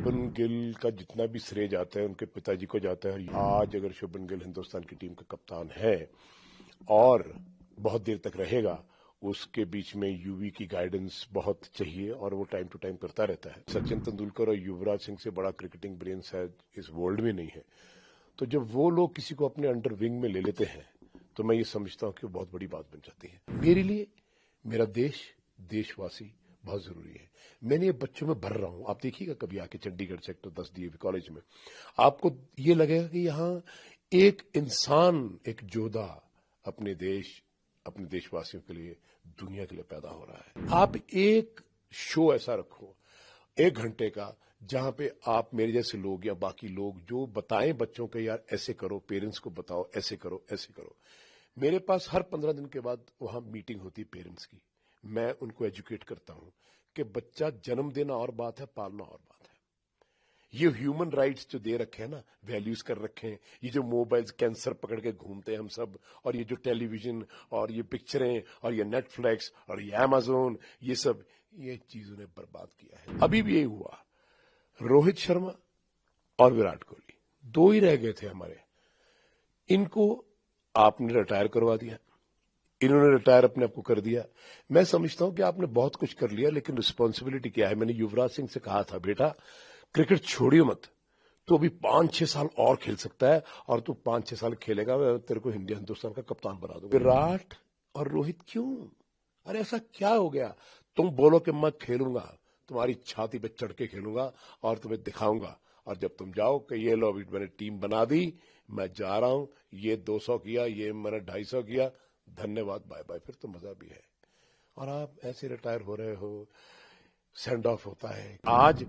शुभमन गिल का जितना भी श्रेय जाता है उनके पिताजी को जाता है। आज अगर शुभमन गिल हिंदुस्तान की टीम का कप्तान है और बहुत देर तक रहेगा, उसके बीच में यूवी की गाइडेंस बहुत चाहिए और वो टाइम टू टाइम करता रहता है। सचिन तेंदुलकर और युवराज सिंह से बड़ा क्रिकेटिंग ब्रेन शायद इस वर्ल्ड में नहीं है। तो जब वो लोग किसी को अपने अंडर विंग में ले लेते हैं तो मैं ये समझता हूं कि वो बहुत बड़ी बात बन जाती है। मेरे लिए मेरा देश, देशवासी बहुत जरूरी है। मैंने ये बच्चों में भर रहा हूं। आप देखिएगा कभी आके चंडीगढ़ सेक्टर 10 डीएवी कॉलेज में, आपको ये लगेगा कि यहाँ एक इंसान, एक जोधा अपने देश, अपने देशवासियों के लिए, दुनिया के लिए पैदा हो रहा है। आप एक शो ऐसा रखो 1 घंटे का, जहां पे आप मेरे जैसे लोग या बाकी लोग जो बताएं बच्चों को, यार ऐसे करो, पेरेंट्स को बताओ, ऐसे करो, ऐसे करो। मेरे पास हर 15 दिन के बाद वहां मीटिंग होती पेरेंट्स की। मैं उनको एजुकेट करता हूं कि बच्चा जन्म देना और बात है, पालना और बात है। ये ह्यूमन राइट्स जो दे रखे हैं ना, वैल्यूज कर रखे हैं, ये जो मोबाइल कैंसर पकड़ के घूमते हैं हम सब, और ये जो टेलीविजन और ये पिक्चरें और ये नेटफ्लिक्स और ये अमेज़न, ये सब, ये चीजों ने बर्बाद किया है। अभी भी यही हुआ, रोहित शर्मा और विराट कोहली 2 ही रह गए थे हमारे। इनको आपने रिटायर करवा दिया, इन्होंने रिटायर अपने आप को कर दिया। मैं समझता हूं कि आपने बहुत कुछ कर लिया, लेकिन रिस्पॉन्सिबिलिटी क्या है। मैंने युवराज सिंह से कहा था, बेटा क्रिकेट छोड़ियो मत, तो अभी 5-6 साल और खेल सकता है, और तू 5-6 साल खेलेगा, मैं तेरे को हिंदुस्तान का कप्तान बना दूंगा। विराट और रोहित क्यों? अरे ऐसा क्या हो गया? तुम बोलो कि मैं खेलूंगा, तुम्हारी छाती पे चढ़ के खेलूंगा और तुम्हें दिखाऊंगा, और जब तुम जाओ कि ये लो मैंने टीम बना दी, मैं जा रहा हूं, ये 200 किया, ये मैंने 250 किया, धन्यवाद, बाय बाय, फिर तो मजा भी है। और आप ऐसे रिटायर हो रहे हो, सेंड ऑफ होता है। आज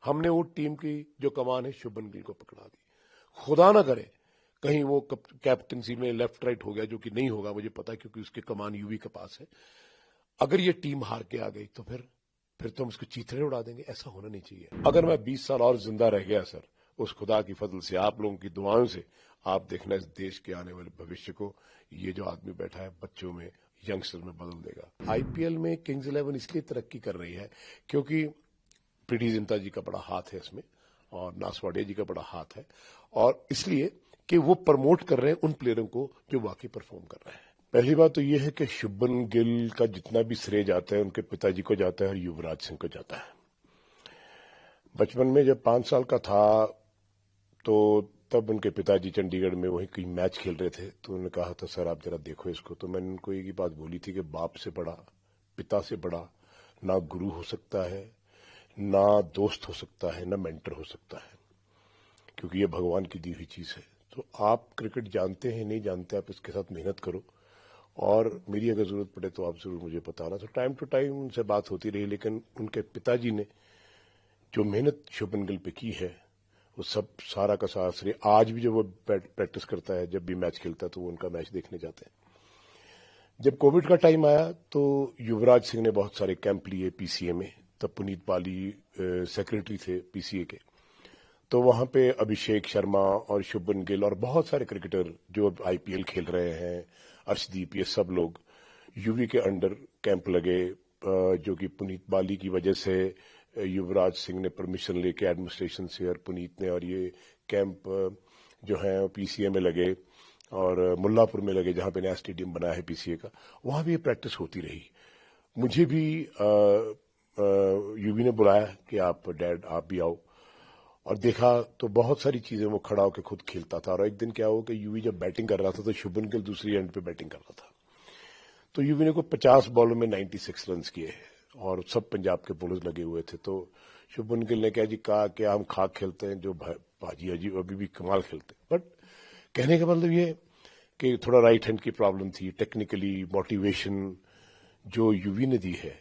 हमने वो टीम की जो कमान है शुभमन गिल को पकड़ा दी। खुदा ना करे कहीं वो कैप्टनसी में लेफ्ट राइट हो गया, जो कि नहीं होगा मुझे पता है, क्योंकि उसके कमान यूवी के पास है। अगर ये टीम हार के आ गई तो फिर तो हम उसको चीथड़े उड़ा देंगे। ऐसा होना नहीं चाहिए। अगर मैं 20 साल और जिंदा रह गया सर, उस खुदा की फजल से, आप लोगों की दुआओं से, आप देखना इस देश के आने वाले भविष्य को ये जो आदमी बैठा है बच्चों में, यंगस्टर में बदल देगा। आईपीएल में किंग्स 11 इसलिए तरक्की कर रही है क्योंकि प्रीति जिंटा जी का बड़ा हाथ है इसमें, और नासवाडिया जी का बड़ा हाथ है, और इसलिए कि वो प्रमोट कर रहे हैं उन प्लेयरों को जो वाकई परफॉर्म कर रहे हैं। पहली बात तो ये है कि शुभमन गिल का जितना भी श्रेय जाता है उनके पिताजी को जाता है और युवराज सिंह को जाता है। बचपन में जब 5 साल का था तो तब उनके पिताजी चंडीगढ़ में वही कहीं मैच खेल रहे थे, तो उन्होंने कहा था सर आप जरा देखो इसको। तो मैंने उनको एक ही बात बोली थी कि बाप से बड़ा, पिता से बड़ा ना गुरु हो सकता है, ना दोस्त हो सकता है, ना मेंटर हो सकता है, क्योंकि ये भगवान की दी हुई चीज है। तो आप क्रिकेट जानते हैं नहीं जानते, आप इसके साथ मेहनत करो, और मेरी अगर जरूरत पड़े तो आप जरूर मुझे बताना। तो टाइम टू टाइम उनसे बात होती रही, लेकिन उनके पिताजी ने जो मेहनत शुभमन गिल पे की है, वो सब सारा का सारा श्रेय, आज भी जब वो प्रैक्टिस करता है, जब भी मैच खेलता है तो वो उनका मैच देखने जाते हैं। जब कोविड का टाइम आया तो युवराज सिंह ने बहुत सारे कैंप लिए पीसीए में, तब पुनीत पाली सेक्रेटरी थे पीसीए के, तो वहां पे अभिषेक शर्मा और शुभमन गिल और बहुत सारे क्रिकेटर जो अब आईपीएल खेल रहे हैं, अर्शदीप, ये सब लोग यूवी के अंडर कैंप लगे, जो कि पुनीत बाली की वजह से युवराज सिंह ने परमिशन लेके एडमिनिस्ट्रेशन से और पुनीत ने, और ये कैंप जो है पीसीए में लगे और मुल्लापुर में लगे, जहां पे नया स्टेडियम बना है पीसीए का, वहां भी ये प्रैक्टिस होती रही। मुझे भी यूवी ने बुलाया कि आप डैड आप भी आओ, और देखा तो बहुत सारी चीजें वो खड़ा होकर खुद खेलता था। और एक दिन क्या हुआ कि यूवी जब बैटिंग कर रहा था तो शुभमन गिल दूसरी एंड पे बैटिंग कर रहा था, तो यूवी ने को 50 बॉलों में 96 रन किए और सब पंजाब के बॉलर्स लगे हुए थे। तो शुभमन गिल ने क्या जी कहा कि हम खाक खेलते हैं, जो भाजी अजी अभी भी कमाल खेलते हैं। बट कहने का मतलब ये कि थोड़ा राइट हैंड की प्रॉब्लम थी, टेक्निकली मोटिवेशन जो यूवी ने दी है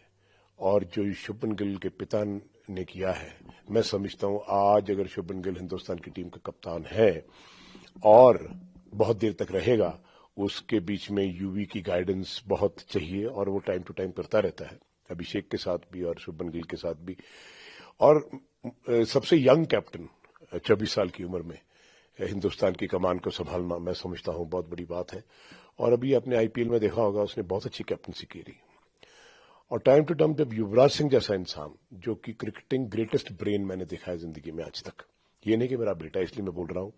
और जो शुभमन गिल के पिता ने किया है, मैं समझता हूं आज अगर शुभमन गिल हिंदुस्तान की टीम का कप्तान है और बहुत देर तक रहेगा, उसके बीच में यूवी की गाइडेंस बहुत चाहिए, और वो टाइम टू टाइम करता रहता है, अभिषेक के साथ भी और शुभमन गिल के साथ भी। और सबसे यंग कैप्टन 24 साल की उम्र में हिंदुस्तान की कमान को संभालना, मैं समझता हूं बहुत बड़ी बात है। और अभी आपने आईपीएल में देखा होगा, उसने बहुत अच्छी कैप्टनसी की रही। और टाइम टू टाइम जब युवराज सिंह जैसा इंसान, जो कि क्रिकेटिंग ग्रेटेस्ट ब्रेन मैंने देखा है जिंदगी में आज तक, ये नहीं कि मेरा बेटा इसलिए मैं बोल रहा हूं,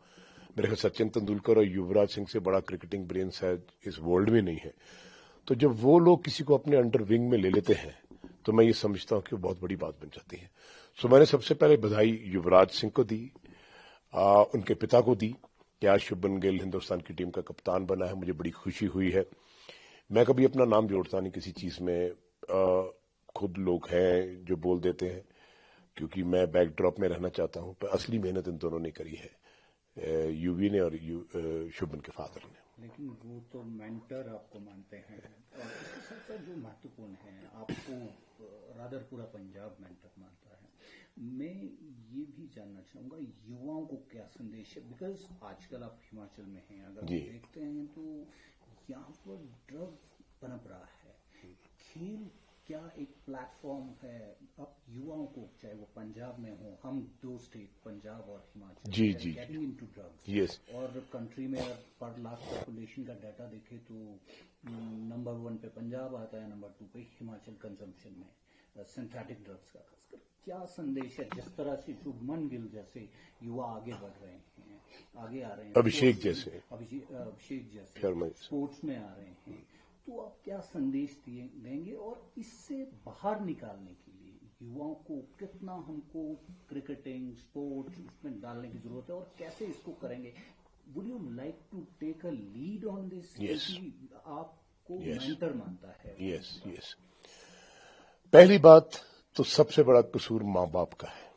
मेरे ख्याल सचिन तेंदुलकर और युवराज सिंह से बड़ा क्रिकेटिंग ब्रेन शायद इस वर्ल्ड में नहीं है। तो जब वो लोग किसी को अपने अंडर विंग में ले लेते हैं तो मैं ये समझता हूं कि वो बहुत बड़ी बात बन जाती है। सो मैंने सबसे पहले बधाई युवराज सिंह को दी, उनके पिता को दी कि आज शुभमन गिल हिंदुस्तान की टीम का कप्तान बना है। मुझे बड़ी खुशी हुई है। मैं कभी अपना नाम जोड़ता नहीं किसी चीज में, खुद लोग हैं जो बोल देते हैं, क्योंकि मैं बैकड्रॉप में रहना चाहता हूं, पर असली मेहनत इन दोनों ने करी है, यूवी ने और शुभमन के फादर ने। लेकिन वो तो मेंटर आपको मानते हैं, और इसके साथ साथ जो महत्वपूर्ण है, आपको रादर पूरा पंजाब मेंटर मानता है। मैं ये भी जानना चाहूंगा युवाओं को क्या संदेश है, बिकॉज आजकल आप हिमाचल में हैं, अगर आप देखते हैं तो यहाँ पर ड्रग पनप रहा है। खेल क्या एक प्लेटफॉर्म है अब युवाओं को, चाहे वो पंजाब में हो, हम दो स्टेट पंजाब और हिमाचल, गेटिंग इनटू ड्रग्स, और कंट्री में पर लाख पॉपुलेशन का डाटा देखे तो नंबर 1 पे पंजाब आता है, नंबर 2 पे हिमाचल कंजम्पशन में सिंथेटिक ड्रग्स का। खासकर क्या संदेश है जिस तरह से शुभमन गिल जैसे युवा आगे बढ़ रहे हैं, आगे आ रहे हैं, अभिषेक जैसे स्पोर्ट्स में आ रहे हैं, तो आप क्या संदेश देंगे, और इससे बाहर निकालने के लिए युवाओं को कितना हमको क्रिकेटिंग स्पोर्ट्स इसमें डालने की जरूरत है, और कैसे इसको करेंगे? Would you like to take a lead on this? आपको मेंटर मानता है। यस। पहली बात तो सबसे बड़ा कसूर मां बाप का है।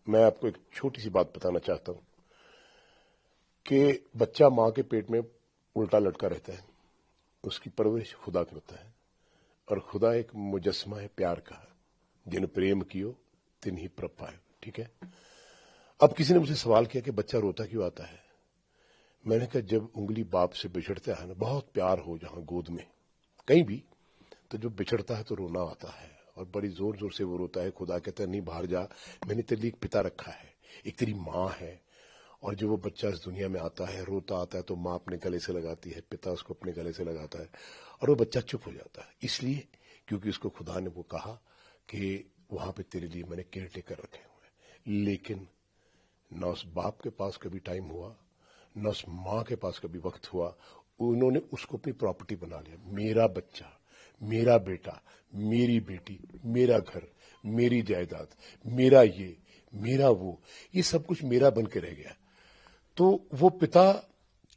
मैं आपको एक छोटी सी बात बताना चाहता हूं कि बच्चा मां के पेट में उल्टा लटका रहता है, उसकी परवरिश खुदा करता है, और खुदा एक मुजस्मा है प्यार का, जिन प्रेम कियो तिन ही प्रभ पायो। ठीक है। अब किसी ने मुझसे सवाल किया कि बच्चा रोता क्यों आता है? मैंने कहा जब उंगली बाप से बिछड़ता है ना, बहुत प्यार हो जहां गोद में कहीं भी, तो जब बिछड़ता है तो रोना आता है, और बड़ी जोर जोर से वो रोता है। खुदा कहता है नहीं बाहर जा, मैंने तेरे लिए एक पिता रखा है, एक तेरी मां है। और जब वो बच्चा इस दुनिया में आता है, रोता आता है, तो माँ अपने गले से लगाती है, पिता उसको अपने गले से लगाता है, और वो बच्चा चुप हो जाता है। इसलिए क्योंकि उसको खुदा ने वो कहा कि वहां पे तेरे लिए मैंने केयर टेकर रखे हुए हैं। लेकिन न उस बाप के पास कभी टाइम हुआ, न उस माँ के पास कभी वक्त हुआ। उन्होंने उसको अपनी प्रॉपर्टी बना लिया। मेरा बच्चा, मेरा बेटा, मेरी बेटी, मेरा घर, मेरी जायदाद, मेरा ये, मेरा वो, ये सब कुछ मेरा बन के रह गया। तो वो पिता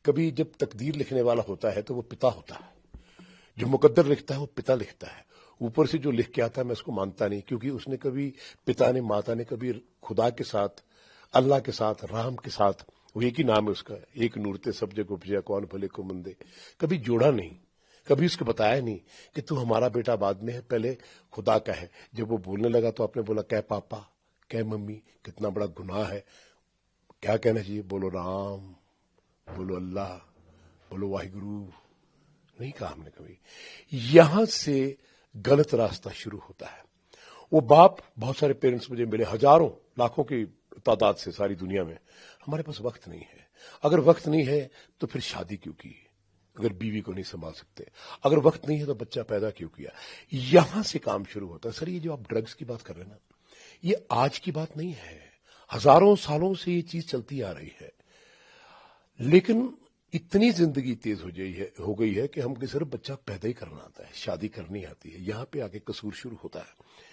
कभी जब तकदीर लिखने वाला होता है तो वो पिता होता है, जो मुकद्दर लिखता है वो पिता लिखता है। ऊपर से जो लिख के आता है मैं उसको मानता नहीं, क्योंकि उसने कभी, पिता ने, माता ने कभी खुदा के साथ, अल्लाह के साथ, राम के साथ, वो एक ही नाम है उसका, एक नूरते सब जग उपजया कौन भले को मंदे, कभी जोड़ा नहीं, कभी उसको बताया नहीं कि तू हमारा बेटा बाद में है, पहले खुदा का है। जब वो बोलने लगा तो आपने बोला कह पापा, कह मम्मी, कितना बड़ा गुनाह है, क्या कहना चाहिए? बोलो राम, बोलो अल्लाह, बोलो वाहिगुरु। नहीं कहा हमने कभी। यहां से गलत रास्ता शुरू होता है। वो बाप, बहुत सारे पेरेंट्स मुझे मिले, हजारों लाखों की तादाद से सारी दुनिया में। हमारे पास वक्त नहीं है। अगर वक्त नहीं है तो फिर शादी क्यों की? अगर बीवी को नहीं संभाल सकते, अगर वक्त नहीं है तो बच्चा पैदा क्यों किया? यहां से काम शुरू होता है। सर ये जो आप ड्रग्स की बात कर रहे हैं ना, ये आज की बात नहीं है, हजारों सालों से ये चीज चलती आ रही है। लेकिन इतनी जिंदगी तेज हो गई है कि हमको सिर्फ बच्चा पैदा ही करना आता है, शादी करनी आती है। यहां पे आके कसूर शुरू होता है।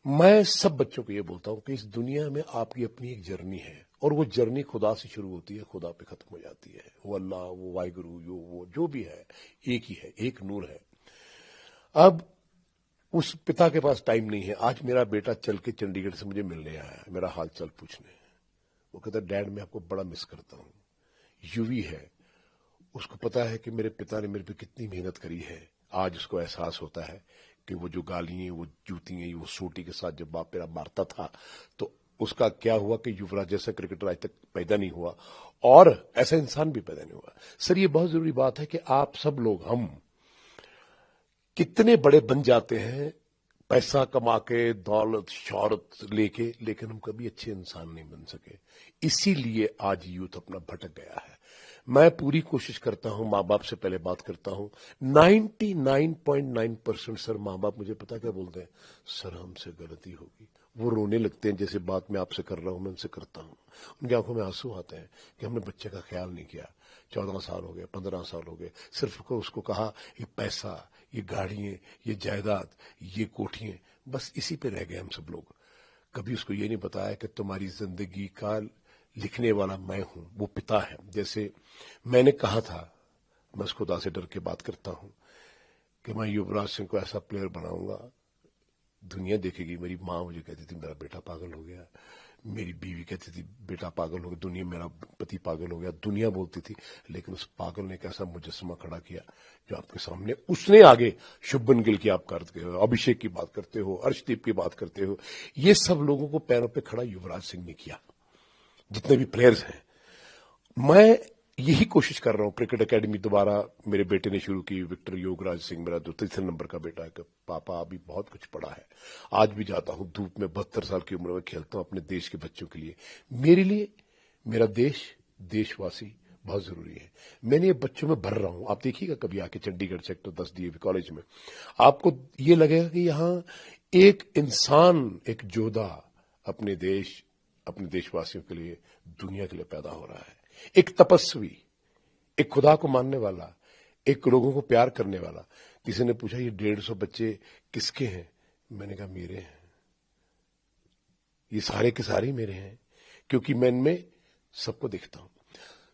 मैं सब बच्चों को ये बोलता हूं कि इस दुनिया में आपकी अपनी एक जर्नी है, और वो जर्नी खुदा से शुरू होती है, खुदा पे खत्म हो जाती है। वो अल्लाह, वो वाहिगुरु, वो जो भी है, एक ही है, एक नूर है। अब उस पिता के पास टाइम नहीं है। आज मेरा बेटा चल के चंडीगढ़ से मुझे मिलने आया, मेरा हाल चाल पूछने। वो कहता डैड मैं आपको बड़ा मिस करता हूं। यूवी है, उसको पता है कि मेरे पिता ने मेरे पे कितनी मेहनत करी है। आज उसको एहसास होता है कि वो जो गालियां, वो जूतियां, वो सोटी के साथ जब बाप मेरा मारता था, तो उसका क्या हुआ कि युवराज जैसा क्रिकेटर आज तक पैदा नहीं हुआ, और ऐसा इंसान भी पैदा नहीं हुआ। सर ये बहुत जरूरी बात है कि आप सब लोग, हम कितने बड़े बन जाते हैं पैसा कमा के, दौलत शौहरत लेके, लेकिन हम कभी अच्छे इंसान नहीं बन सके। इसीलिए आज यूथ अपना भटक गया है। मैं पूरी कोशिश करता हूं, माँ बाप से पहले बात करता हूं। 99.9% सर माँ बाप मुझे पता क्या बोलते हैं, सर हमसे गलती होगी। वो रोने लगते हैं, जैसे बात मैं आपसे कर रहा हूं मैं उनसे करता हूं। उनकी आंखों में आंसू आते हैं कि हमने बच्चे का ख्याल नहीं किया। 14 साल हो गए, 15 साल हो गए, सिर्फ उसको कहा ये पैसा, ये गाड़ियां, ये जायदाद, ये कोठियां, बस इसी पे रह गए हम सब लोग। कभी उसको ये नहीं बताया कि तुम्हारी जिंदगी का लिखने वाला मैं हूं, वो पिता है। जैसे मैंने कहा था, मैं उस खुदा से डर के बात करता हूं कि मैं युवराज सिंह को ऐसा प्लेयर बनाऊंगा, दुनिया देखेगी। मेरी माँ मुझे कहती थी मेरा बेटा पागल हो गया, मेरी बीवी कहती थी बेटा पागल हो गया, दुनिया मेरा पति पागल हो गया, दुनिया बोलती थी। लेकिन उस पागल ने एक ऐसा मुजस्समा खड़ा किया जो आपके सामने, उसने आगे शुभमन गिल की आप करते हो, अभिषेक की बात करते हो, अर्शदीप की बात करते हो, ये सब लोगों को पैरों पे खड़ा युवराज सिंह ने किया, जितने भी प्लेयर्स हैं। मैं यही कोशिश कर रहा हूं, क्रिकेट एकेडमी दोबारा मेरे बेटे ने शुरू की, विक्टर योगराज सिंह मेरा जो 3 नंबर का बेटा है, कि पापा अभी बहुत कुछ पढ़ा है। आज भी जाता हूं धूप में, 72 साल की उम्र में खेलता हूं अपने देश के बच्चों के लिए। मेरे लिए मेरा देश, देशवासी बहुत जरूरी है। मैंने ये बच्चों में भर रहा हूं। आप देखिएगा कभी आके चंडीगढ़ सेक्टर 10 डीएवी कॉलेज में, आपको ये लगेगा कि यहां एक इंसान, एक योद्धा अपने देश, अपने देशवासियों के लिए, दुनिया के लिए पैदा हो रहा है। एक तपस्वी, एक खुदा को मानने वाला, एक लोगों को प्यार करने वाला। किसी ने पूछा ये 150 बच्चे किसके हैं, मैंने कहा मेरे हैं। ये सारे के सारे मेरे हैं, क्योंकि मैं इनमें सबको देखता हूं।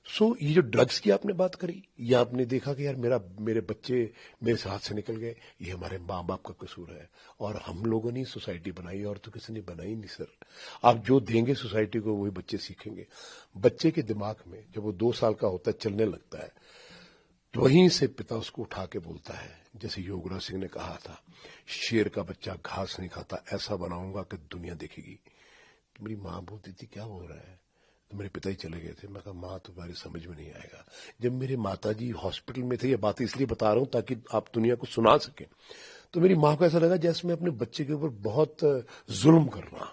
सो ये जो ड्रग्स की आपने बात करी, ये आपने देखा कि यार मेरे बच्चे मेरे से हाथ से निकल गए, ये हमारे माँ बाप का कसूर है। और हम लोगों ने सोसाइटी बनाई, और तो किसी ने बनाई नहीं सर। आप जो देंगे सोसाइटी को वही बच्चे सीखेंगे। बच्चे के दिमाग में जब वो 2 साल का होता है, चलने लगता है, तो वहीं से पिता उसको उठा के बोलता है, जैसे योगराज सिंह ने कहा था, शेर का बच्चा घास नहीं खाता, ऐसा बनाऊंगा कि दुनिया देखेगी। तो मेरी माँ बोलती थी क्या हो रहा है, तो मेरे पिताजी चले गए थे। मैं कहा माँ तुम्हारी समझ में नहीं आएगा। जब मेरे माताजी हॉस्पिटल में थे, ये बात इसलिए बता रहा हूं ताकि आप दुनिया को सुना सकें, तो मेरी माँ को ऐसा लगा जैसे मैं अपने बच्चे के ऊपर बहुत जुल्म कर रहा हूं।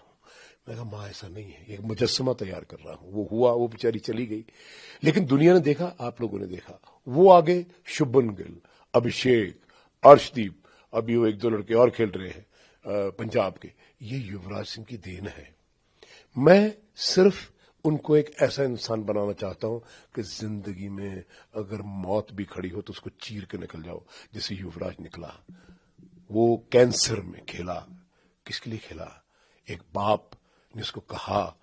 मैं कहा माँ ऐसा नहीं है, एक मुजस्समा तैयार कर रहा हूं। वो हुआ, वो बेचारी चली गई, लेकिन दुनिया ने देखा, आप लोगों ने देखा, वो आगे शुभमन गिल, अभिषेक, अर्शदीप, अभी वो 1-2 लड़के और खेल रहे हैं पंजाब के। ये युवराज सिंह की देन है। मैं सिर्फ उनको एक ऐसा इंसान बनाना चाहता हूं कि जिंदगी में अगर मौत भी खड़ी हो तो उसको चीर के निकल जाओ, जैसे युवराज निकला। वो कैंसर में खेला, किसके लिए खेला? एक बाप ने उसको कहा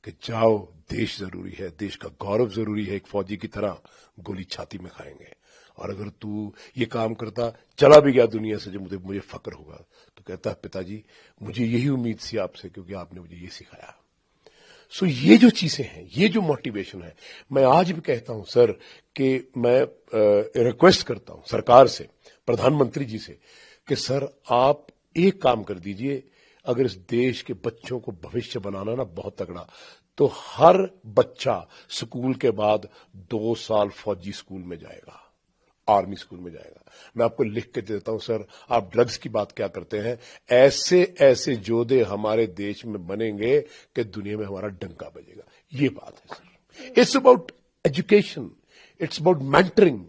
कि जाओ, देश जरूरी है, देश का गौरव जरूरी है, एक फौजी की तरह गोली छाती में खाएंगे, और अगर तू ये काम करता, चला भी गया दुनिया से, जो मुझे फक्र होगा। तो कहता है पिताजी मुझे यही उम्मीद थी आपसे, क्योंकि आपने मुझे ये सिखाया। सो ये जो चीजें हैं, ये जो मोटिवेशन है, मैं आज भी कहता हूं सर कि मैं रिक्वेस्ट करता हूं सरकार से, प्रधानमंत्री जी से, कि सर आप एक काम कर दीजिए, अगर इस देश के बच्चों को भविष्य बनाना ना बहुत तगड़ा, तो हर बच्चा स्कूल के बाद 2 साल फौजी स्कूल में जाएगा, आर्मी स्कूल में जाएगा। मैं आपको लिख के देता हूं सर। आप ड्रग्स की बात क्या करते हैं, ऐसे ऐसे योद्धे हमारे देश में बनेंगे कि दुनिया में हमारा डंका बजेगा। ये बात है sir. It's about education, it's about mentoring,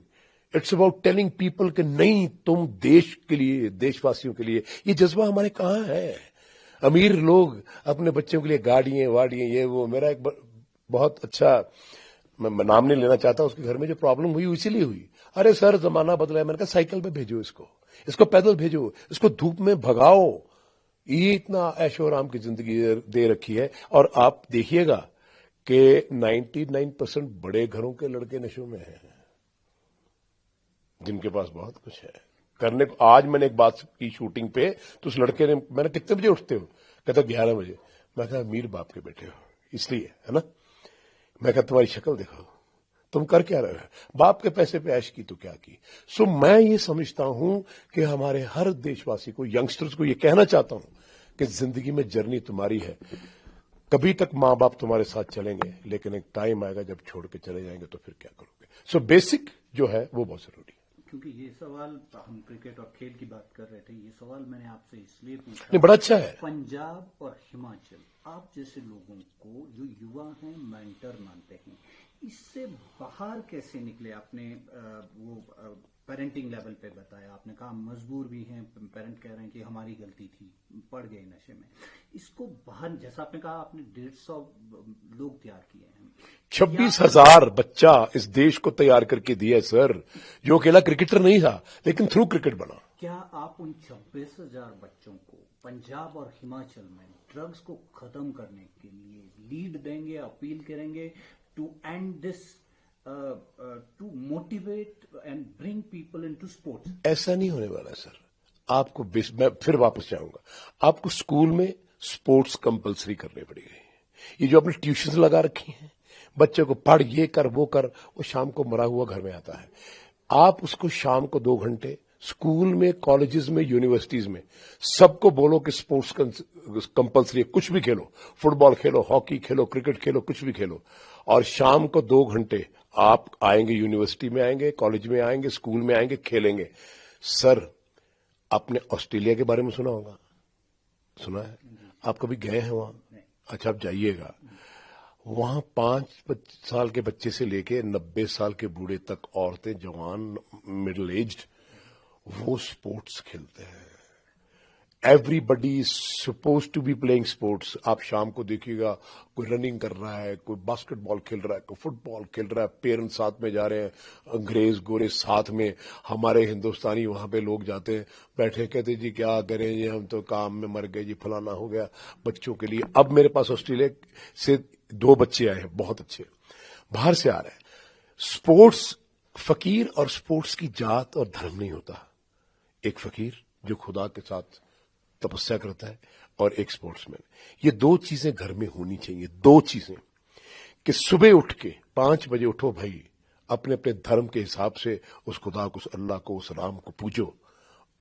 it's about telling people कि नहीं, तुम देश के लिए, देशवासियों के लिए। ये जज्बा हमारे कहां है? अमीर लोग अपने बच्चों के लिए गाड़ियां वाड़ियां, ये वो। मेरा एक बहुत अच्छा, मैं नाम नहीं लेना चाहता, उसके घर में जो प्रॉब्लम हुई इसीलिए हुई। अरे सर जमाना बदला है। मैंने कहा साइकिल पे भेजो इसको पैदल भेजो, इसको धूप में भगाओ। ये इतना ऐशो आराम की जिंदगी दे रखी है। और आप देखिएगा कि 99% बड़े घरों के लड़के नशों में हैं, जिनके पास बहुत कुछ है करने को। आज मैंने एक बात की शूटिंग पे, तो उस लड़के ने, मैंने कितने बजे उठते हो, कहता 11 बजे। मैं कहा अमीर बाप के बेटे हो इसलिए, है ना। मैं कहा तुम्हारी शक्ल देखो, तुम कर क्या रहे हो, बाप के पैसे पे ऐश की तो क्या की। सो मैं ये समझता हूं कि हमारे हर देशवासी को, यंगस्टर्स को ये कहना चाहता हूं कि जिंदगी में जर्नी तुम्हारी है। कभी तक माँ बाप तुम्हारे साथ चलेंगे, लेकिन एक टाइम आएगा जब छोड़ के चले जाएंगे, तो फिर क्या करोगे। सो बेसिक जो है वो बहुत जरूरी है। क्योंकि ये सवाल, हम क्रिकेट और खेल की बात कर रहे थे, ये सवाल मैंने आपसे इसलिए पूछा, नहीं बड़ा अच्छा है। पंजाब और हिमाचल, आप जैसे लोगों को जो युवा हैं मेंटर मानते हैं, इससे बाहर कैसे निकले? आपने वो पेरेंटिंग लेवल पे बताया, आपने कहा मजबूर भी हैं, पेरेंट कह रहे हैं कि हमारी गलती थी, पड़ गए नशे में। इसको बाहर, जैसा आपने कहा, आपने 150 लोग तैयार किए हैं, 26,000 बच्चा इस देश को तैयार करके दिया सर, जो अकेला क्रिकेटर नहीं था लेकिन थ्रू क्रिकेट बना। क्या आप उन 26,000 बच्चों को पंजाब और हिमाचल में ड्रग्स को खत्म करने के लिए लीड देंगे, अपील करेंगे to end this, to motivate and bring people into sports? ऐसा नहीं होने वाला सर। आपको मैं फिर वापस जाऊंगा, आपको स्कूल में स्पोर्ट्स कंपलसरी करने पड़ेगी। ये जो आपने ट्यूशन लगा रखी हैं, बच्चे को पढ़, ये कर वो कर, वो शाम को मरा हुआ घर में आता है। आप उसको शाम को 2 घंटे स्कूल में, कॉलेजेस में, यूनिवर्सिटीज में सबको बोलो कि स्पोर्ट्स कंपलसरी है। कुछ भी खेलो, फुटबॉल खेलो, हॉकी खेलो, क्रिकेट खेलो, कुछ भी खेलो, और शाम को 2 घंटे आप आएंगे, यूनिवर्सिटी में आएंगे, कॉलेज में आएंगे, स्कूल में आएंगे, खेलेंगे। सर, आपने ऑस्ट्रेलिया के बारे में सुना होगा, सुना है? आप कभी गए हैं वहां? अच्छा, आप जाइएगा। वहां 5 साल के बच्चे से लेके 90 साल के बूढ़े तक, औरतें, जवान, मिडिल एज्ड, वो स्पोर्ट्स खेलते हैं। Everybody is suppose to be playing sports. आप शाम को देखिएगा, कोई रनिंग कर रहा है, कोई बास्केटबॉल खेल रहा है, कोई फुटबॉल खेल रहा है, पेरेंट्स साथ में जा रहे हैं, अंग्रेज गोरे साथ में। हमारे हिंदुस्तानी वहां पे लोग जाते हैं, बैठे, कहते जी क्या करें जी, हम तो काम में मर गए जी, फलाना हो गया बच्चों के लिए। अब मेरे पास ऑस्ट्रेलिया से 2 बच्चे आए हैं, बहुत अच्छे, बाहर से आ रहे हैं। स्पोर्ट्स, फकीर और स्पोर्ट्स की जात और धर्म नहीं होता। एक फकीर जो खुदा के साथ तपस्या करता है, और एक स्पोर्ट्समैन। ये 2 चीजें घर में होनी चाहिए। 2 चीजें, कि सुबह उठ के 5 बजे उठो भाई, अपने अपने धर्म के हिसाब से उस खुदा को, उस अल्लाह को, उस राम को पूजो,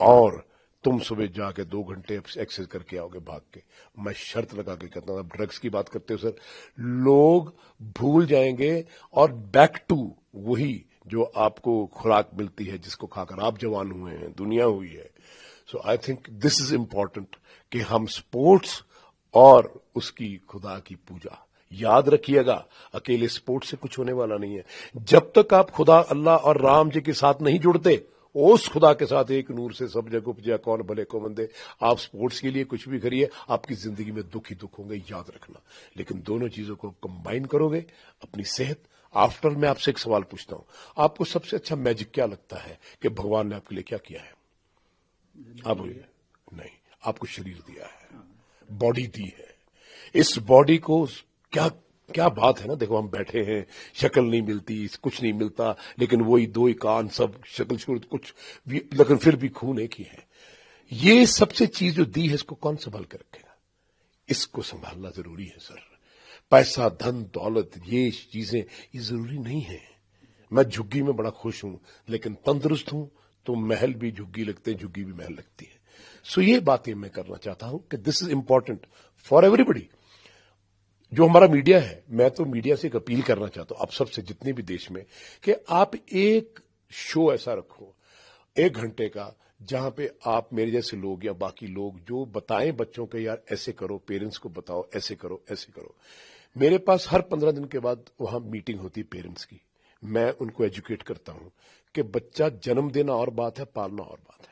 और तुम सुबह जाके 2 घंटे एक्सरसाइज करके आओगे भाग के। मैं शर्त लगा के कहता हूं, अब ड्रग्स की बात करते हो सर, लोग भूल जाएंगे और बैक टू वही जो आपको खुराक मिलती है, जिसको खाकर आप जवान हुए हैं, दुनिया हुई है। So I think this is important कि हम स्पोर्ट्स और उसकी खुदा की पूजा, याद रखिएगा, अकेले स्पोर्ट्स से कुछ होने वाला नहीं है। जब तक आप खुदा, अल्लाह और राम जी के साथ नहीं जुड़ते, उस खुदा के साथ एक नूर से सब जग उपजा, कौन भले को मंदे। आप स्पोर्ट्स के लिए कुछ भी करिए, आपकी जिंदगी में दुख ही दुख होंगे, याद रखना। लेकिन दोनों चीजों को कंबाइन करोगे, अपनी सेहत। आफ्टर मैं आपसे एक सवाल पूछता हूं, आपको सबसे अच्छा मैजिक क्या लगता है कि भगवान ने आपके लिए क्या किया है? आप बोलिए। नहीं, आपको शरीर दिया है, बॉडी दी है। इस बॉडी को क्या क्या बात है ना, देखो हम बैठे हैं, शक्ल नहीं मिलती, कुछ नहीं मिलता, लेकिन वही 2 ही कान, सब शक्ल सूरत कुछ भी, लेकिन फिर भी खून एक ही है। ये सबसे चीज जो दी है, इसको कौन संभाल के रखेगा? इसको संभालना जरूरी है सर। पैसा, धन, दौलत, ये चीजें ये जरूरी नहीं है। मैं झुग्गी में बड़ा खुश हूं, लेकिन तंदुरुस्त हूं तो महल भी झुग्गी लगते हैं, झुग्गी भी महल लगती है। सो ये बातें मैं करना चाहता हूं कि this is important for everybody. जो हमारा मीडिया है, मैं तो मीडिया से एक अपील करना चाहता हूं आप सबसे, जितने भी देश में, कि आप एक शो ऐसा रखो 1 घंटे का, जहां पे आप मेरे जैसे लोग या बाकी लोग जो बताएं बच्चों को, यार ऐसे करो, पेरेंट्स को बताओ, ऐसे करो, ऐसे करो। मेरे पास हर 15 दिन के बाद वहां मीटिंग होती है पेरेंट्स की। मैं उनको एजुकेट करता हूं कि बच्चा जन्म देना और बात है, पालना और बात है।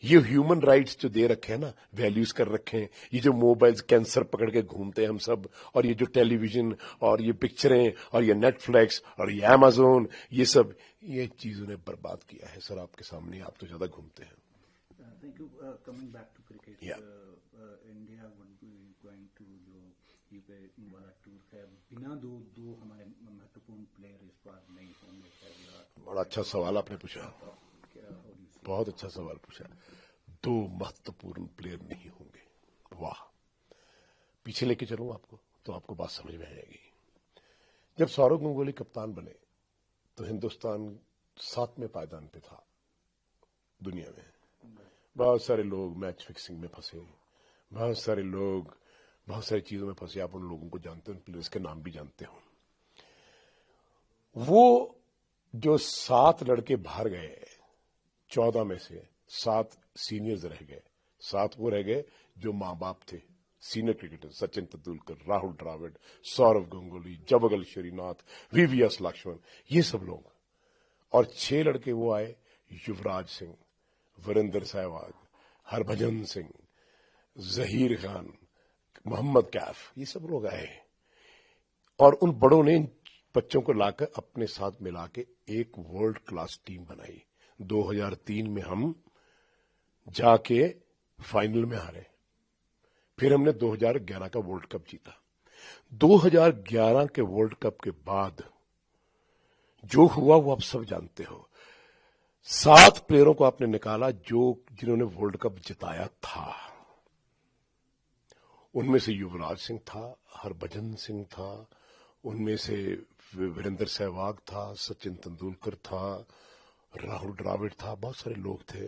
ये ह्यूमन राइट्स जो दे रखे हैं ना, वैल्यूज कर रखे हैं, ये जो मोबाइल्स कैंसर पकड़ के घूमते हैं हम सब, और ये जो टेलीविजन और ये पिक्चरें और ये नेटफ्लिक्स और ये अमेज़न, ये सब, ये चीजों ने बर्बाद किया है सर आपके सामने। आप तो ज्यादा घूमते हैं। Thank you. Coming back to cricket, India would be going to जो ये पे वाला टूर है, बिना दो हमारे महत्वपूर्ण प्लेयर इस बार नहीं होंगे। बड़ा अच्छा सवाल आपने पूछा, बहुत अच्छा सवाल पूछा। 2 महत्वपूर्ण प्लेयर नहीं होंगे, वाह। पीछे लेके चलूं आपको तो आपको बात समझ में आ जाएगी। जब सौरव गंगुली कप्तान बने तो हिंदुस्तान 7वें पायदान पे था दुनिया में। बहुत सारे लोग मैच फिक्सिंग में फंसे, बहुत सारे लोग बहुत सारी चीजों में फंसे। आप उन लोगों को जानते हो, उन प्लेयर्स के नाम भी जानते हो। वो जो 7 लड़के बाहर गए, 14 में से 7 सीनियर्स रह गए, 7 वो रह गए जो माँ बाप थे, senior cricketer, Sachin Tendulkar, Rahul Dravid, Sourav Ganguly, Javagal Srinath, VVS Laxman, ये सब लोग। और 6 लड़के वो आए, युवराज सिंह, वीरेंद्र सहवाग, हरभजन सिंह, जहीर खान, मोहम्मद कैफ, ये सब लोग आए। और उन बड़ों ने इन बच्चों को लाकर अपने साथ मिला के एक वर्ल्ड क्लास टीम बनाई। 2003 में हम जाके फाइनल में हारे, फिर हमने 2011 का वर्ल्ड कप जीता। 2011 के वर्ल्ड कप के बाद जो हुआ वो आप सब जानते हो। 7 प्लेयरों को आपने निकाला जिन्होंने वर्ल्ड कप जिताया था। उनमें से युवराज सिंह था, हरभजन सिंह था, उनमें से वीरेंद्र सहवाग था, सचिन तेंदुलकर था, राहुल द्रविड़ था, बहुत सारे लोग थे,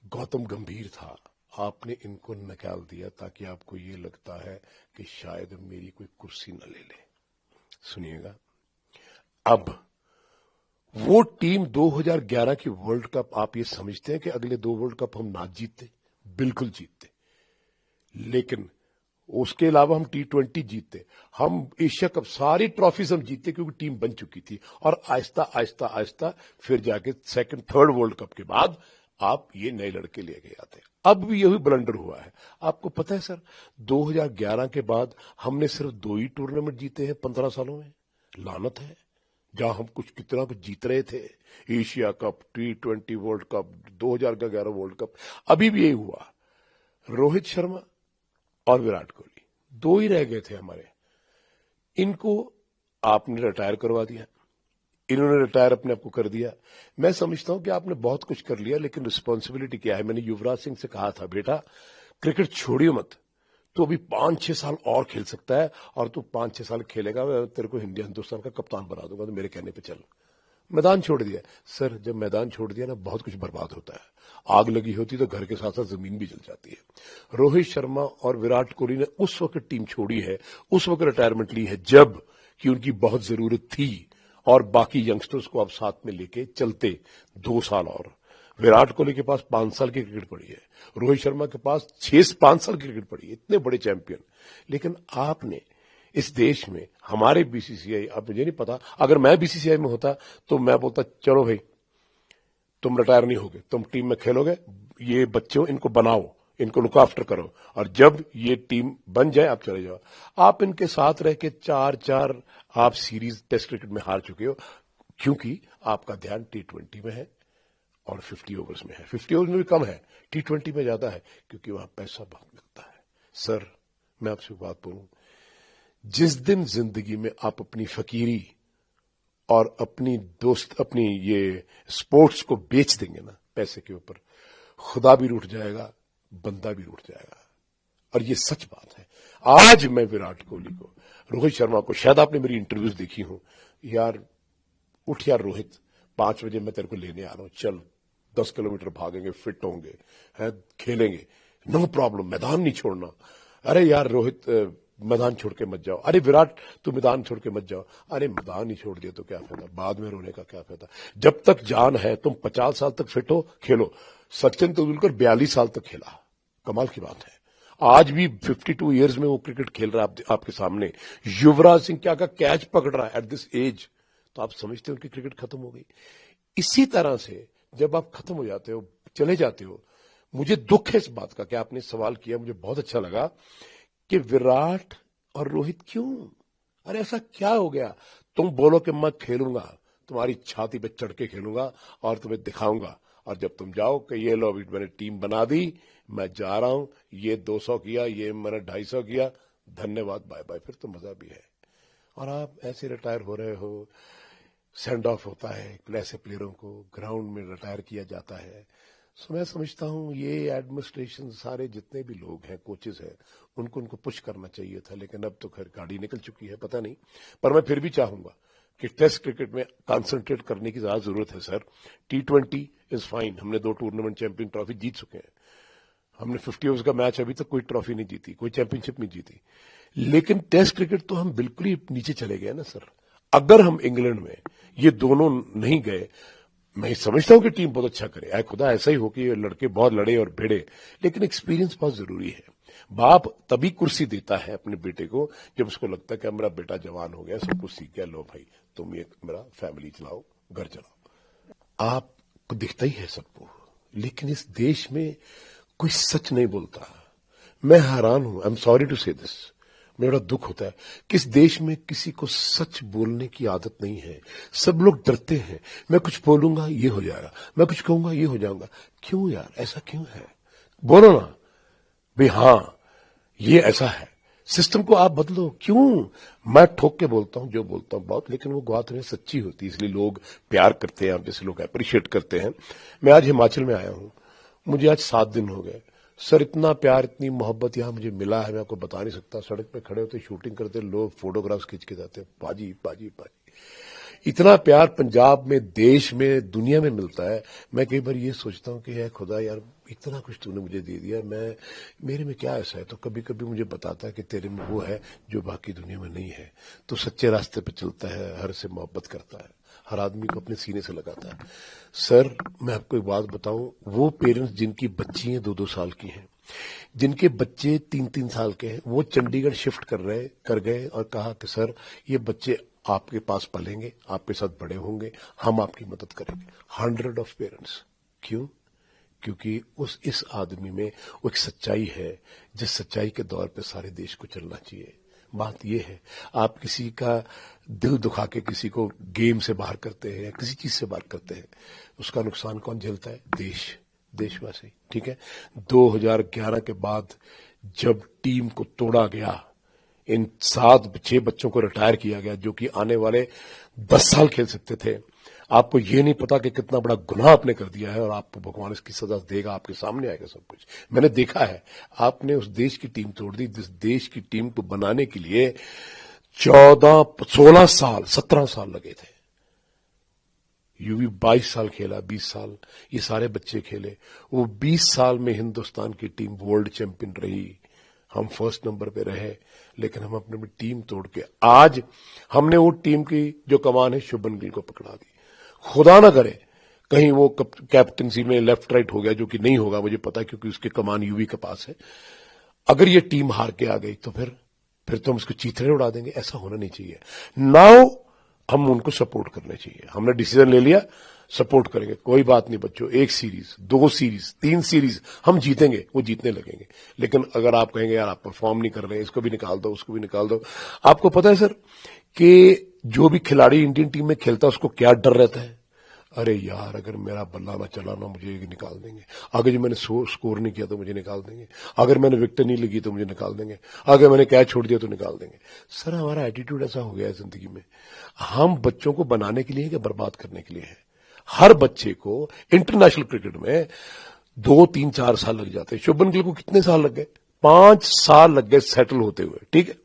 गौतम गंभीर था। आपने इनको निकाल दिया ताकि आपको ये लगता है कि शायद मेरी कोई कुर्सी न ले ले। सुनिएगा, अब वो टीम 2011 की वर्ल्ड कप, आप ये समझते हैं कि अगले 2 वर्ल्ड कप हम ना जीतते? बिल्कुल जीतते, लेकिन उसके अलावा हम T20 जीतते, हम एशिया कप, सारी ट्रॉफीज हम जीतते क्योंकि टीम बन चुकी थी। और आहिस्ता आहिस्ता आहिस्ता फिर जाके 2nd 3rd वर्ल्ड कप के बाद आप ये नए लड़के ले गए आते। अब भी यही ब्लंडर हुआ है। आपको पता है सर, 2011 के बाद हमने सिर्फ 2 ही टूर्नामेंट जीते हैं 15 सालों में। लानत है, जहां हम कितना कुछ जीत रहे थे, Asia cup, T20 world cup, 2011 world cup. अभी भी यही हुआ, रोहित शर्मा और विराट कोहली 2 ही रह गए थे हमारे। इनको आपने रिटायर करवा दिया, इन्होंने रिटायर अपने आप को कर दिया। मैं समझता हूं कि आपने बहुत कुछ कर लिया, लेकिन रिस्पॉन्सिबिलिटी क्या है? मैंने युवराज सिंह से कहा था, बेटा क्रिकेट छोड़ियो मत, तो अभी 5-6 साल और खेल सकता है, और तू 5-6 साल खेलेगा, मैं तेरे को हिंदुस्तान का कप्तान बना दूंगा, तो मेरे कहने पे चल। मैदान छोड़ दिया। सर, जब मैदान छोड़ दिया ना, बहुत कुछ बर्बाद होता है। आग लगी होती तो घर के साथ साथ जमीन भी जल जाती है। रोहित शर्मा और विराट कोहली ने उस वक्त टीम छोड़ी है, उस वक्त रिटायरमेंट ली है जब कि उनकी बहुत जरूरत थी, और बाकी यंगस्टर्स को आप साथ में लेके चलते 2 साल और। विराट कोहली के पास 5 साल की क्रिकेट पड़ी है, रोहित शर्मा के पास 5 साल की क्रिकेट पड़ी है, इतने बड़े चैंपियन। लेकिन आपने इस देश में, हमारे बीसीसीआई, अब मुझे नहीं पता, अगर मैं बीसीसीआई में होता तो मैं बोलता, चलो भाई तुम रिटायर नहीं होगे, तुम टीम में खेलोगे, ये बच्चों इनको बनाओ, इनको लुक आफ्टर करो, और जब ये टीम बन जाए आप चले जाओ। आप इनके साथ रह के 4-4 आप सीरीज टेस्ट क्रिकेट में हार चुके हो, क्योंकि आपका ध्यान T20 में है और 50 ओवर्स में है। 50 ओवर्स में भी कम है, T20 में ज्यादा है, क्योंकि वहां पैसा बहुत मिलता है। सर, मैं आपसे बात बोलूं, जिस दिन जिंदगी में आप अपनी फकीरी और अपनी ये स्पोर्ट्स को बेच देंगे ना पैसे के ऊपर, खुदा भी रूठ जाएगा, बंदा भी रूठ जाएगा। और ये सच बात है। आज मैं विराट कोहली को, रोहित शर्मा को, शायद आपने मेरी इंटरव्यूज देखी हो, यार उठ यार रोहित, 5 बजे मैं तेरे को लेने आ रहा हूं, चल 10 किलोमीटर भागेंगे, फिट होंगे, है, खेलेंगे, नो प्रॉब्लम, मैदान नहीं छोड़ना। अरे यार रोहित, मैदान छोड़ के मत जाओ। अरे विराट, तू मैदान छोड़ के मत जाओ। अरे मैदान ही छोड़ दिया तो क्या फायदा, बाद में रोने का क्या फायदा। जब तक जान है, तुम 50 साल तक फिट हो, खेलो। सचिन तेंदुलकर 42 साल तक खेला, कमाल की बात है। आज भी 52 ईयर्स में वो क्रिकेट खेल रहा है आपके सामने। युवराज सिंह क्या का कैच पकड़ रहा है एट दिस एज, तो आप समझते हो उनकी क्रिकेट खत्म हो गई। इसी तरह से जब आप खत्म हो जाते हो, चले जाते हो, मुझे दुख है इस बात का कि आपने सवाल किया, मुझे बहुत अच्छा लगा कि विराट और रोहित क्यों, अरे ऐसा क्या हो गया? तुम बोलो कि मैं खेलूंगा, तुम्हारी छाती पे चढ़ के खेलूंगा और तुम्हें दिखाऊंगा, और जब तुम जाओ कि ये लो मैंने टीम बना दी, मैं जा रहा हूं, ये 200 किया, ये मैंने 250 किया, धन्यवाद, बाय बाय, फिर तो मजा भी है। और आप ऐसे रिटायर हो रहे हो, सेंड ऑफ होता है ऐसे प्लेयरों को, ग्राउंड में रिटायर किया जाता है। सो मैं समझता हूं ये एडमिनिस्ट्रेशन, सारे जितने भी लोग हैं, कोचेस हैं, उनको पुश करना चाहिए था, लेकिन अब तो खैर गाड़ी निकल चुकी है, पता नहीं। पर मैं फिर भी चाहूंगा कि टेस्ट क्रिकेट में कंसंट्रेट करने की ज्यादा जरूरत है सर। T20 इज फाइन, हमने 2 टूर्नामेंट चैंपियन ट्रॉफी जीत चुके हैं, हमने 50 ओवर्स का मैच अभी तक कोई ट्रॉफी नहीं जीती, कोई चैंपियनशिप नहीं जीती, लेकिन टेस्ट क्रिकेट तो हम बिल्कुल ही नीचे चले गए ना सर। अगर हम इंग्लैंड में ये दोनों नहीं गए। मैं समझता हूं कि टीम बहुत अच्छा करे, ऐ खुदा ऐसा ही हो कि ये लड़के बहुत लड़े और भिड़े, लेकिन एक्सपीरियंस बहुत जरूरी है। बाप तभी कुर्सी देता है अपने बेटे को जब उसको लगता है कि मेरा बेटा जवान हो गया, सब कुछ सीख गया, लो भाई तुम ये मेरा फैमिली चलाओ, घर चलाओ। आपको दिखता ही है सबको, लेकिन इस देश में कोई सच नहीं बोलता। मैं हैरान हूं, आई एम सॉरी टू से दिस, मेरा दुख होता है कि इस देश में किसी को सच बोलने की आदत नहीं है। सब लोग डरते हैं, मैं कुछ बोलूंगा ये हो जाएगा, मैं कुछ कहूंगा ये हो जाऊंगा। क्यों यार, ऐसा क्यों है? बोलो ना भाई, हाँ ये ऐसा है, सिस्टम को आप बदलो। क्यों? मैं ठोक के बोलता हूं जो बोलता हूं बहुत, लेकिन वो बात में सच्ची होती है, इसलिए लोग प्यार करते हैं, आप जैसे लोग अप्रिशिएट करते हैं। मैं आज हिमाचल में आया हूं, मुझे आज 7 दिन हो गए सर, इतना प्यार इतनी मोहब्बत यहां मुझे मिला है, मैं आपको बता नहीं सकता। सड़क पे खड़े होते, शूटिंग करते, लोग फोटोग्राफ्स खींच के जाते, बाजी बाजी बाजी। इतना प्यार पंजाब में, देश में, दुनिया में मिलता है। मैं कई बार ये सोचता हूं कि है खुदा यार, इतना कुछ तूने मुझे दे दिया, मैं मेरे में क्या ऐसा है? तो कभी कभी मुझे बताता है कि तेरे में वो है जो बाकी दुनिया में नहीं है। तो सच्चे रास्ते पे चलता है, हर से मोहब्बत करता है, हर आदमी को अपने सीने से लगाता है। सर मैं आपको एक बात बताऊं, वो पेरेंट्स जिनकी बच्ची हैं 2-2 साल की हैं, जिनके बच्चे 3-3 साल के हैं, वो चंडीगढ़ शिफ्ट कर गए और कहा कि सर ये बच्चे आपके पास पलेंगे, आपके साथ बड़े होंगे, हम आपकी मदद करेंगे। 100 ऑफ पेरेंट्स। क्यों? क्योंकि इस आदमी में वो एक सच्चाई है, जिस सच्चाई के दौर पे सारे देश को चलना चाहिए। बात यह है, आप किसी का दिल दुखा के किसी को गेम से बाहर करते हैं या किसी चीज से बाहर करते हैं, उसका नुकसान कौन झेलता है? देशवासी। ठीक है, 2011 के बाद जब टीम को तोड़ा गया, इन 7-6 बच्चों को रिटायर किया गया जो कि आने वाले 10 साल खेल सकते थे। आपको ये नहीं पता कि कितना बड़ा गुनाह आपने कर दिया है और आपको भगवान इसकी सजा देगा, आपके सामने आएगा सब कुछ। मैंने देखा है, आपने उस देश की टीम तोड़ दी जिस देश की टीम को बनाने के लिए 16 साल 17 साल लगे थे। यूवी 22 साल खेला, 20 साल ये सारे बच्चे खेले। वो 20 साल में हिंदुस्तान की टीम वर्ल्ड चैंपियन रही, हम फर्स्ट नंबर पे रहे, लेकिन हम अपने में टीम तोड़ के आज हमने वो टीम की जो कमान है शुभमन गिल को पकड़ा दी। खुदा ना करे कहीं वो कैप्टनसी में लेफ्ट राइट हो गया, जो कि नहीं होगा मुझे पता है, क्योंकि उसके कमान यूवी के पास है। अगर ये टीम हार के आ गई तो फिर तो हम उसको चीथड़े उड़ा देंगे। ऐसा होना नहीं चाहिए। नाउ हम उनको सपोर्ट करना चाहिए। हमने डिसीजन ले लिया, सपोर्ट करेंगे, कोई बात नहीं बच्चों, 1 सीरीज 2 सीरीज 3 सीरीज हम जीतेंगे, वो जीतने लगेंगे। लेकिन अगर आप कहेंगे यार आप परफॉर्म नहीं कर रहे हैं, इसको भी निकाल दो, उसको भी निकाल दो। आपको पता है सर कि जो भी खिलाड़ी इंडियन टीम में खेलता है उसको क्या डर रहता है? अरे यार अगर मेरा बल्ला ना चला ना, मुझे निकाल देंगे। अगर जो मैंने स्कोर नहीं किया तो मुझे निकाल देंगे। अगर मैंने विकेट नहीं लगी तो मुझे निकाल देंगे। अगर मैंने कैच छोड़ दिया तो निकाल देंगे। सर हमारा एटीट्यूड ऐसा हो गया है जिंदगी में। हम बच्चों को बनाने के लिए या बर्बाद करने के लिए है? हर बच्चे को इंटरनेशनल क्रिकेट में 2-3-4 साल लग जाते हैं। शुभमन गिल को कितने साल लग गए? 5 साल लग गए सेटल होते हुए। ठीक है,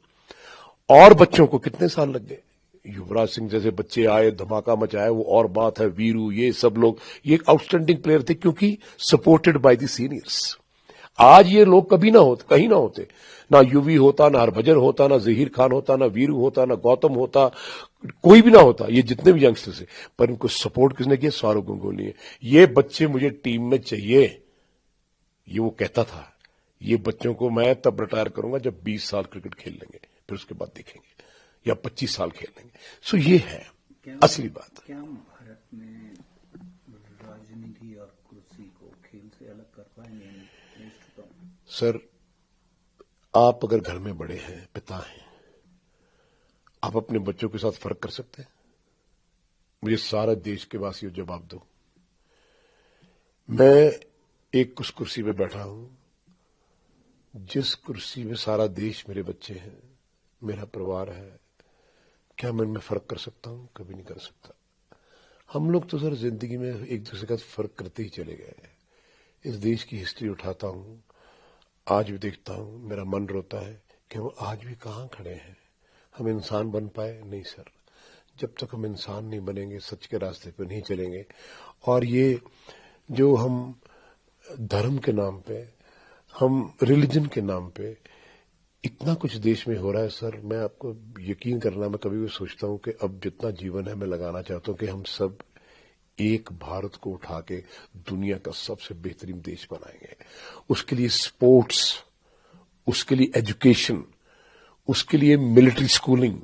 और बच्चों को कितने साल लग गए? युवराज सिंह जैसे बच्चे आए, धमाका मचाया, वो और बात है। वीरू, ये सब लोग ये आउटस्टैंडिंग प्लेयर थे क्योंकि सपोर्टेड बाय द सीनियर्स। आज ये लोग कभी ना होते, कहीं ना होते, ना यूवी होता, ना हरभजन होता, ना जहीर खान होता, ना वीरू होता, ना गौतम होता, कोई भी ना होता, ये जितने भी यंगस्टर्स है। पर इनको सपोर्ट किसने किया? सौरव गंगोली ने। ये बच्चे मुझे टीम में चाहिए, ये वो कहता था। ये बच्चों को मैं तब रिटायर करूंगा जब 20 साल क्रिकेट खेल लेंगे, फिर उसके बाद देखेंगे, या 25 साल खेल लेंगे। सो ये है असली बात। क्या भारत में राजनीति और कुर्सी को खेल से अलग कर पाएंगे? सर आप अगर घर में बड़े हैं, पिता हैं, आप अपने बच्चों के साथ फर्क कर सकते हैं? मुझे सारा देश के वासियों जवाब दो। मैं एक उस कुर्सी पे बैठा हूं जिस कुर्सी में सारा देश मेरे बच्चे हैं, मेरा परिवार है। क्या मैं इनमें फर्क कर सकता हूं? कभी नहीं कर सकता। हम लोग तो सर जिंदगी में एक दूसरे का फर्क करते ही चले गए हैं। इस देश की हिस्ट्री उठाता हूं, आज भी देखता हूं, मेरा मन रोता है कि हम आज भी कहां खड़े हैं। हम इंसान बन पाए? नहीं सर, जब तक हम इंसान नहीं बनेंगे, सच के रास्ते पर नहीं चलेंगे। और ये जो हम धर्म के नाम पे, हम रिलीजन के नाम पे इतना कुछ देश में हो रहा है सर, मैं आपको यकीन करना, मैं कभी भी सोचता हूं कि अब जितना जीवन है मैं लगाना चाहता हूं कि हम सब एक भारत को उठा के दुनिया का सबसे बेहतरीन देश बनाएंगे। उसके लिए स्पोर्ट्स, उसके लिए एजुकेशन, उसके लिए मिलिट्री स्कूलिंग,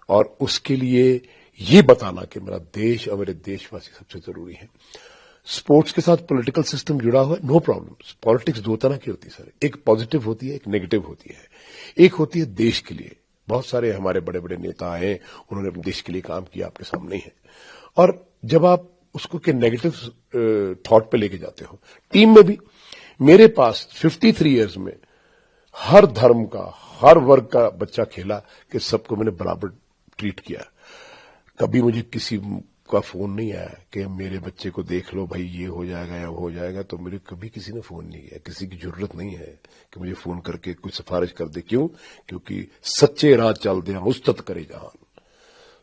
और उसके लिए ये बताना कि मेरा देश और मेरे देशवासी सबसे जरूरी है। स्पोर्ट्स के साथ पॉलिटिकल सिस्टम जुड़ा हुआ है, नो प्रॉब्लम। पॉलिटिक्स दो तरह की होती है सर, एक पॉजिटिव होती है, एक नेगेटिव होती है। एक होती है देश के लिए, बहुत सारे हमारे बड़े बड़े नेता आए, उन्होंने अपने देश के लिए काम किया, आपके सामने ही है। और जब आप उसको के नेगेटिव थॉट पे लेके जाते हो, टीम में भी मेरे पास 53 इयर्स में हर धर्म का, हर वर्ग का बच्चा खेला कि सबको मैंने बराबर ट्रीट किया। कभी मुझे किसी का फोन नहीं आया कि मेरे बच्चे को देख लो भाई, ये हो जाएगा या वो हो जाएगा, तो मुझे कभी किसी ने फोन नहीं किया। किसी की जरूरत नहीं है कि मुझे फोन करके कुछ सिफारिश कर दे। क्यों? क्योंकि सच्चे राह चल दे उस्तत करे जहान।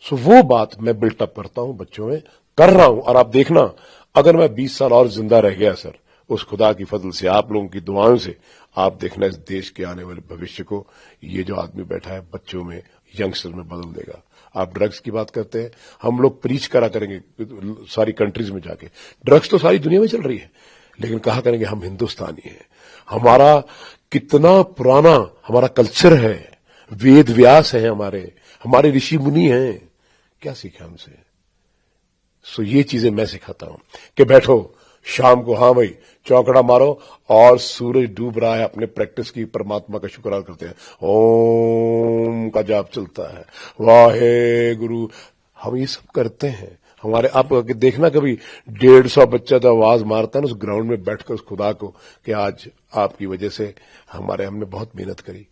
सो वो बात मैं बिल्टअप करता हूं, बच्चों में कर रहा हूं। और आप देखना, अगर मैं 20 साल और जिंदा रह गया सर, उस खुदा की फजल से, आप लोगों की दुआओं से, आप देखना इस देश के आने वाले भविष्य को ये जो आदमी बैठा है बच्चों में, यंगस्टर में बदल देगा। आप ड्रग्स की बात करते हैं, हम लोग प्रीच करा करेंगे सारी कंट्रीज में जाके, ड्रग्स तो सारी दुनिया में चल रही है, लेकिन कहा करेंगे हम हिंदुस्तानी हैं। हमारा कितना पुराना हमारा कल्चर है, वेद व्यास है, हमारे ऋषि मुनि हैं, क्या सीखा हमसे? सो ये चीजें मैं सिखाता हूं कि बैठो शाम को, हाँ भाई चौकड़ा मारो, और सूरज डूब रहा है, अपने प्रैक्टिस की परमात्मा का शुक्र करते हैं, ओम का जाप चलता है, वाहे गुरु, हम ये सब करते हैं। हमारे आप देखना, कभी 150 बच्चा जो आवाज मारता है ना उस ग्राउंड में बैठकर उस खुदा को कि आज आपकी वजह से हमने बहुत मेहनत करी।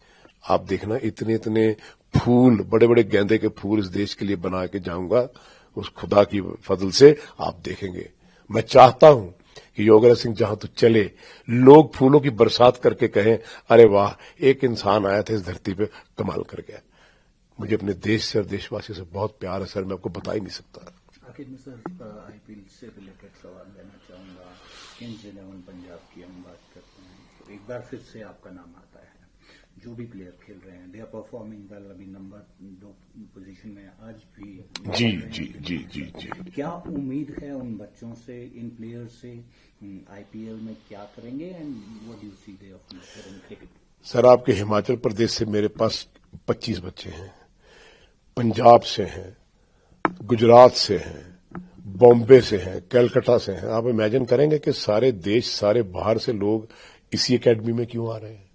आप देखना इतने इतने फूल, बड़े बड़े गेंदे के फूल इस देश के लिए बना के जाऊंगा उस खुदा की फजल से, आप देखेंगे। मैं चाहता हूं कि योगेंद्र सिंह जहां तो चले, लोग फूलों की बरसात करके कहें, अरे वाह, एक इंसान आया था इस धरती पे, कमाल कर गया। मुझे अपने देश से और देशवासियों से बहुत प्यार है सर, मैं आपको बता ही नहीं सकता। आखिर में सर आईपीएल से रिलेटेड सवाल लेना चाहूंगा। किंग्स 11 पंजाब की हम बात करते हैं तो एक बार फिर से आपका नाम आता है। जो भी प्लेयर खेल रहे हैं, दे आर परफॉर्मिंग वेल। अभी नंबर 2 पोजीशन में आज भी जी जी जी जी जी। क्या उम्मीद है उन बच्चों से, इन प्लेयर से, आईपीएल में क्या करेंगे, and what do you see there future in cricket? Sir, आपके हिमाचल प्रदेश से मेरे पास 25 बच्चे हैं, पंजाब से हैं, गुजरात से हैं, बॉम्बे से हैं, कलकत्ता से हैं। आप इमेजिन करेंगे कि सारे देश, सारे बाहर से लोग इसी एकेडमी में क्यों आ रहे हैं?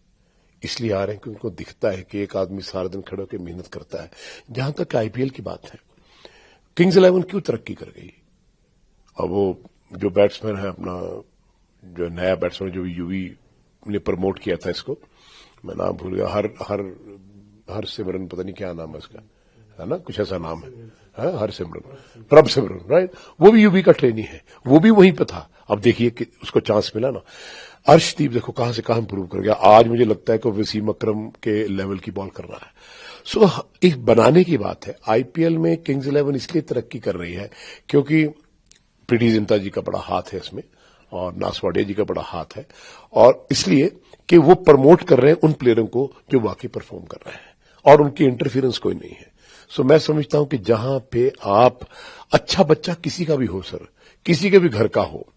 इसलिए आ रहे हैं कि उनको दिखता है कि एक आदमी सारा दिन खड़े होकर मेहनत करता है। जहां तक आईपीएल की बात है, किंग्स 11 क्यों तरक्की कर गई? अब वो जो बैट्समैन है अपना, जो नया बैट्समैन जो यूवी ने प्रमोट किया था इसको, मैं नाम भूल गया, हर सिमरन, पता नहीं क्या नाम है उसका, है ना, कुछ ऐसा नाम है, हर सिमरन, प्रभ सिमरन, राइट। वो भी यूवी का ट्रेनी है, वो भी वहीं पे था। अब देखिए कि उसको चांस मिला ना। अर्शदीप देखो कहां से कहां इंप्रूव कर गया। आज मुझे लगता है कि वसीम अकरम के लेवल की बॉल कर रहा है। सो एक बनाने की बात है। आईपीएल में किंग्स 11 इसलिए तरक्की कर रही है क्योंकि प्रीति जिंटा जी का बड़ा हाथ है इसमें, और नासवाडिया जी का बड़ा हाथ है, और इसलिए कि वो प्रमोट कर रहे हैं उन प्लेयरों को जो वाकई परफॉर्म कर रहे हैं, और उनकी इंटरफियरेंस कोई नहीं है। सो मैं समझता हूं कि जहां पे आप, अच्छा बच्चा किसी का भी हो सर, किसी के भी घर का हो,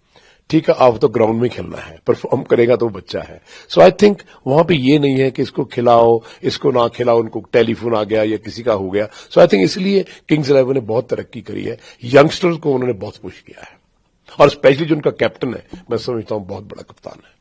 ठीक है, आप तो ग्राउंड में खेलना है, परफॉर्म करेगा तो बच्चा है। सो आई थिंक वहां पे ये नहीं है कि इसको खिलाओ, इसको ना खिलाओ, उनको टेलीफोन आ गया या किसी का हो गया। सो आई थिंक इसलिए किंग्स 11 ने बहुत तरक्की करी है, यंगस्टर्स को उन्होंने बहुत पुश किया है, और स्पेशली जो उनका कैप्टन है, मैं समझता हूं बहुत बड़ा कप्तान है।